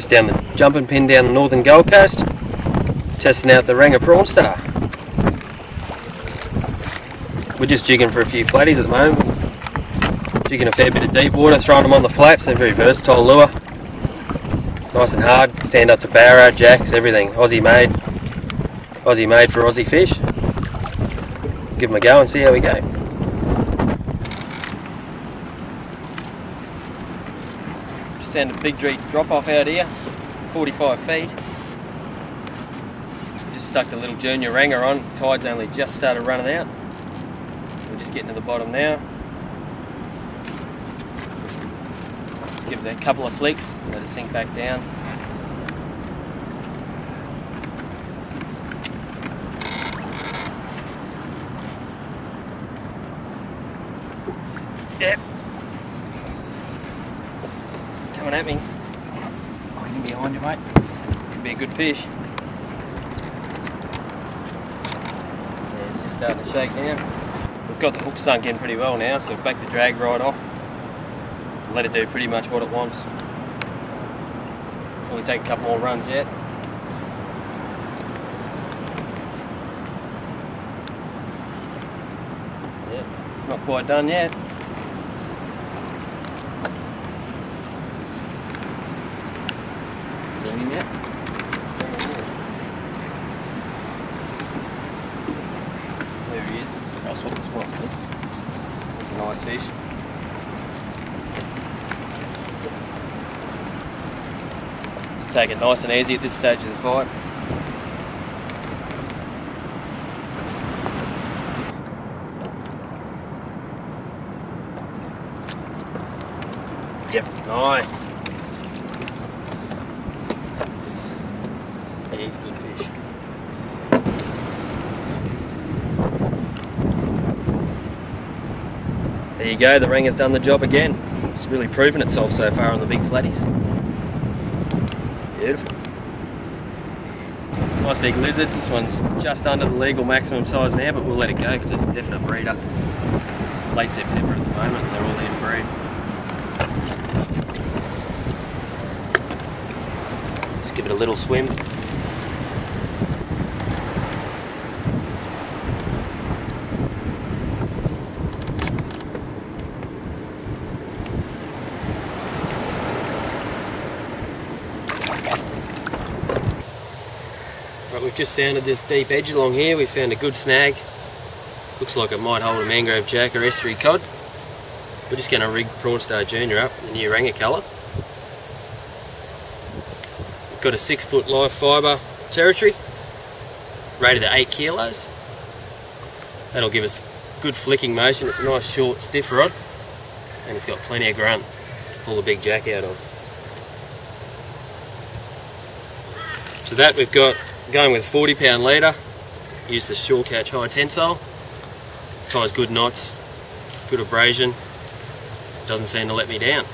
Just down the jumping pin down the northern Gold Coast, testing out the Ranga Prawnstar. We're just jigging for a few flatties at the moment. Jigging a fair bit of deep water, throwing them on the flats. They're a very versatile lure. Nice and hard, stand up to barra, jacks, everything. Aussie made for Aussie fish. Give them a go and see how we go. Just down a big drop off out here, 45 feet. Just stuck the little junior Ranga on, tide's only just started running out. We're just getting to the bottom now. Just give it a couple of flicks, let it sink back down. Yep. Coming at me. Hiding behind you, mate. Could be a good fish. Yeah, it's just starting to shake now. We've got the hook sunk in pretty well now, so we've backed the drag right off. Let it do pretty much what it wants. Probably take a couple more runs yet. Yep, not quite done yet. Zooming yet? Zooming yet. There he is. I'll swap the spots. That's a nice fish. Just take it nice and easy at this stage of the fight. Yep, nice. He's a good fish. There you go, the Ranga's done the job again. It's really proven itself so far on the big flatties. Beautiful. Nice big lizard. This one's just under the legal maximum size now, but we'll let it go because it's a definite breeder. Late September at the moment, and they're all in breed. Just give it a little swim. Right, we've just sounded this deep edge along here. We found a good snag. Looks like it might hold a mangrove jack or estuary cod. We're just going to rig Prawnstar Junior up in the new Ranga colour. We've got a 6 foot live fibre territory, rated at 8 kilos. That'll give us good flicking motion. It's a nice short stiff rod and it's got plenty of grunt to pull the big jack out of. So that we've got going with 40 pound leader. Use the Shore Catch high tensile. Ties good knots, good abrasion. Doesn't seem to let me down.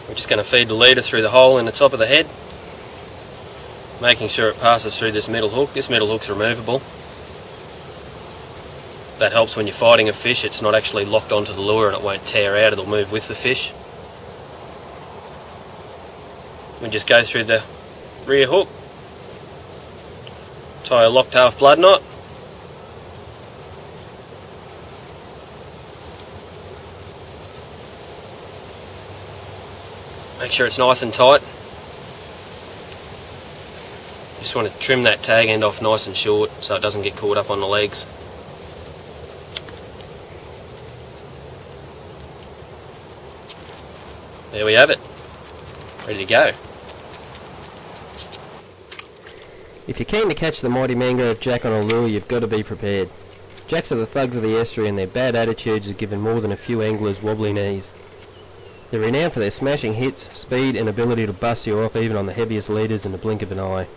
We're just going to feed the leader through the hole in the top of the head, making sure it passes through this middle hook. This middle hook's removable. That helps when you're fighting a fish. It's not actually locked onto the lure and it won't tear out, it'll move with the fish. We just go through the rear hook, tie a locked half blood knot, make sure it's nice and tight. Just want to trim that tag end off nice and short so it doesn't get caught up on the legs. There we have it, ready to go. If you're keen to catch the mighty mangrove jack on a lure, you've got to be prepared. Jacks are the thugs of the estuary and their bad attitudes have given more than a few anglers wobbly knees. They're renowned for their smashing hits, speed and ability to bust you off even on the heaviest leaders in the blink of an eye.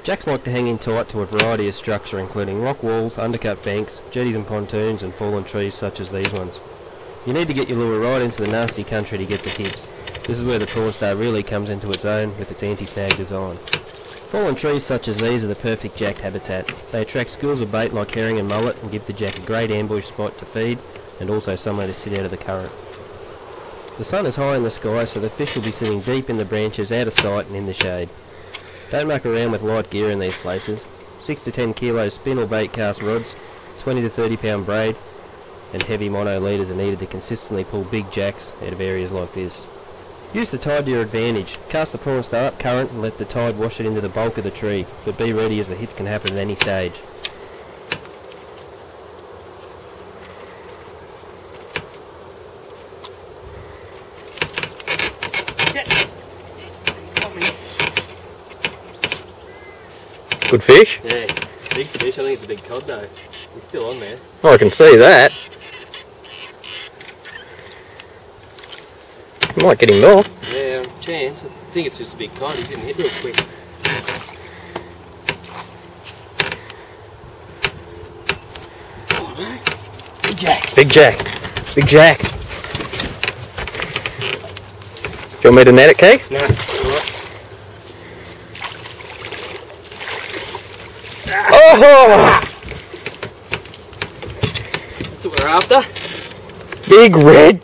Jacks like to hang in tight to a variety of structure including rock walls, undercut banks, jetties and pontoons and fallen trees such as these ones. You need to get your lure right into the nasty country to get the hits. This is where the Prawnstar really comes into its own with its anti-snag design. Fallen trees such as these are the perfect jack habitat. They attract schools of bait like herring and mullet and give the jack a great ambush spot to feed and also somewhere to sit out of the current. The sun is high in the sky, so the fish will be sitting deep in the branches, out of sight and in the shade. Don't muck around with light gear in these places. 6 to 10 kilo spin or bait cast rods, 20 to 30 pound braid, and heavy mono leaders are needed to consistently pull big jacks out of areas like this. Use the tide to your advantage. Cast the Prawnstar up current and let the tide wash it into the bulk of the tree, but be ready as the hits can happen at any stage. Good fish? Yeah, big fish. I think it's a big cod though. He's still on there. Oh, I can see that. You might get him more. Yeah, chance. I think it's just a big cod. He didn't hit real quick. Oh no. Big jack. Big jack. Big jack. Do you want me to net it, Keith? No. Alright. Oh! That's what we're after. Big red.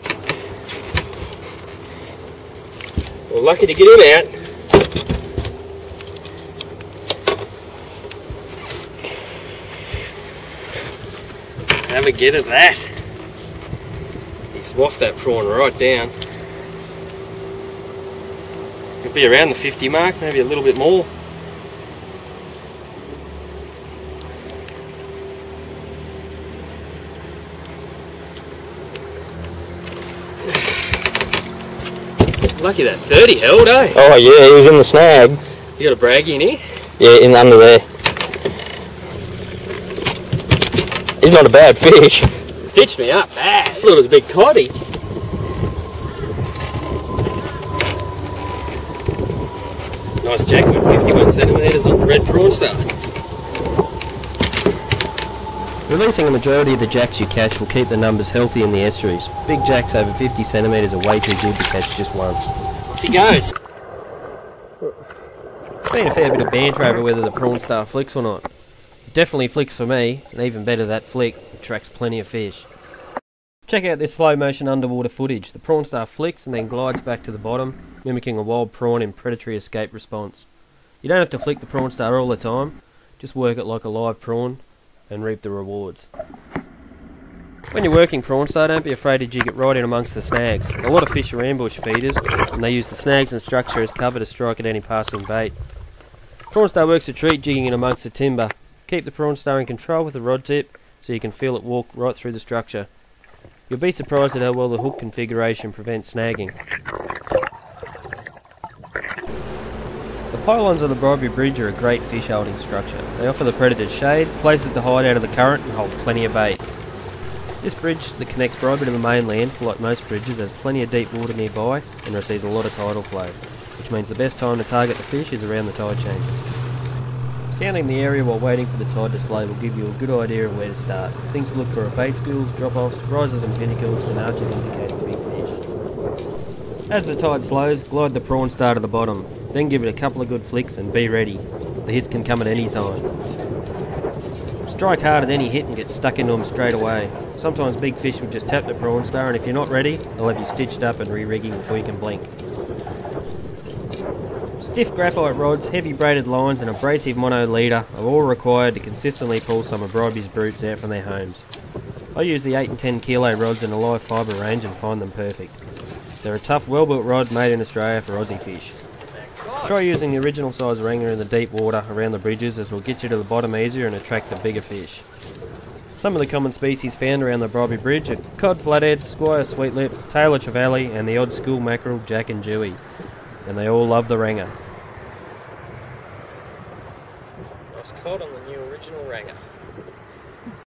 We're lucky to get him out. Have a get at that. He's waffed that prawn right down. It'll be around the 50 mark, maybe a little bit more. Lucky that 30 held, eh? Oh yeah, he was in the snag. You got a braggy in here? Yeah, in under there. He's not a bad fish. Stitched me up bad. I thought it was a big coddy. Nice jackman, 51 centimetres on the red Prawnstar. Releasing a majority of the jacks you catch will keep the numbers healthy in the estuaries. Big jacks over 50 centimetres are way too good to catch just once. Off he goes. There's been a fair bit of banter over whether the Prawnstar flicks or not. It definitely flicks for me, and even better that flick attracts plenty of fish. Check out this slow motion underwater footage. The Prawnstar flicks and then glides back to the bottom, mimicking a wild prawn in predatory escape response. You don't have to flick the Prawnstar all the time, just work it like a live prawn and reap the rewards. When you're working Prawnstar, don't be afraid to jig it right in amongst the snags. A lot of fish are ambush feeders, and they use the snags and structure as cover to strike at any passing bait. Prawnstar works a treat jigging in amongst the timber. Keep the Prawnstar in control with the rod tip so you can feel it walk right through the structure. You'll be surprised at how well the hook configuration prevents snagging. The pylons on the Bribery Bridge are a great fish holding structure. They offer the predators shade, places to hide out of the current and hold plenty of bait. This bridge that connects Bribery to the mainland, like most bridges, has plenty of deep water nearby and receives a lot of tidal flow, which means the best time to target the fish is around the tide change. Sounding the area while waiting for the tide to slow will give you a good idea of where to start. Things to look for are bait schools, drop-offs, rises and pinnacles, and arches indicating big fish. As the tide slows, glide the Prawnstar to the bottom, then give it a couple of good flicks and be ready. The hits can come at any time. Strike hard at any hit and get stuck into them straight away. Sometimes big fish will just tap the Prawnstar, and if you're not ready, they'll have you stitched up and re-rigging before you can blink. Stiff graphite rods, heavy braided lines and abrasive mono leader are all required to consistently pull some of Bribery's broods out from their homes. I use the 8 and 10 kilo rods in a live fibre range and find them perfect. They're a tough, well-built rod made in Australia for Aussie fish. Try using the original size Ranga in the deep water around the bridges, as will get you to the bottom easier and attract the bigger fish. Some of the common species found around the Bribery Bridge are cod flathead, squire sweetlip, tailor trevally and the odd school mackerel, jack and dewey. And they all love the Ranga. Nice cod on the new original Ranga.